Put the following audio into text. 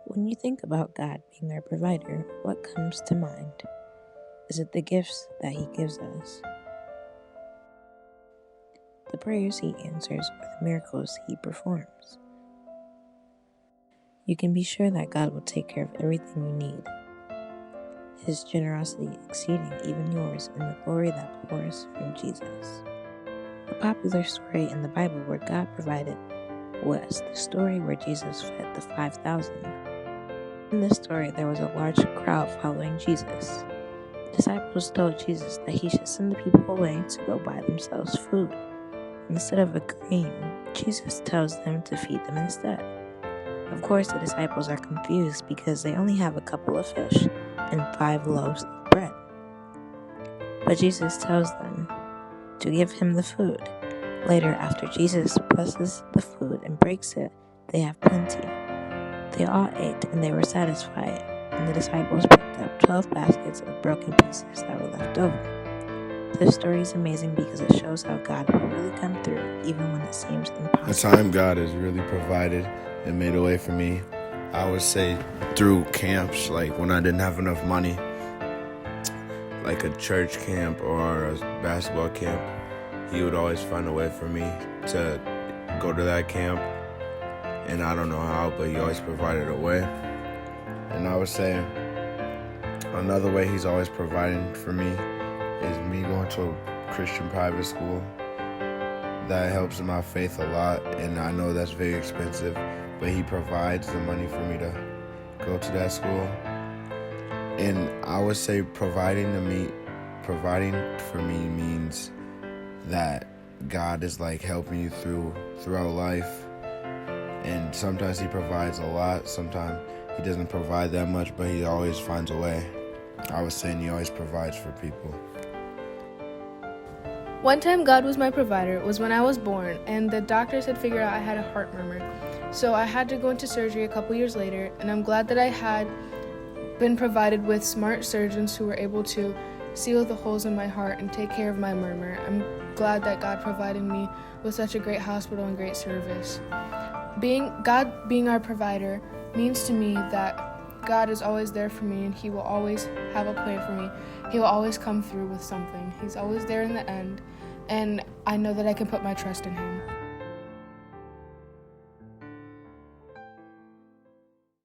When you think about God being our provider, what comes to mind? Is it the gifts that He gives us, the prayers He answers, or the miracles He performs? You can be sure that God will take care of everything you need, His generosity exceeding even yours in the glory that pours from Jesus. A popular story in the Bible where God provided was the story where Jesus fed the 5,000. In this story, there was a large crowd following Jesus. The disciples told Jesus that he should send the people away to go buy themselves food. Instead of agreeing, Jesus tells them to feed them instead. Of course, the disciples are confused because they only have a couple of fish and 5 loaves of bread. But Jesus tells them to give him the food. Later, after Jesus blesses the food and breaks it, they have plenty. They all ate and they were satisfied, and the disciples picked up 12 baskets of broken pieces that were left over. This story is amazing because it shows how God will really come through even when it seems impossible. The time God has really provided and made a way for me, I would say through camps, like when I didn't have enough money, like a church camp or a basketball camp, He would always find a way for me to go to that camp. And I don't know how, but He always provided a way. And I would say another way He's always providing for me is me going to a Christian private school. That helps in my faith a lot, and I know that's very expensive, but He provides the money for me to go to that school. And I would say providing for me means that God is like helping you throughout life. And sometimes He provides a lot, sometimes He doesn't provide that much, but He always finds a way. I was saying He always provides for people. One time God was my provider was when I was born, and the doctors had figured out I had a heart murmur. So I had to go into surgery a couple years later, and I'm glad that I had been provided with smart surgeons who were able to seal the holes in my heart and take care of my murmur. I'm glad that God provided me with such a great hospital and great service. God being our provider means to me that God is always there for me, and He will always have a plan for me. He will always come through with something. He's always there in the end, and I know that I can put my trust in Him.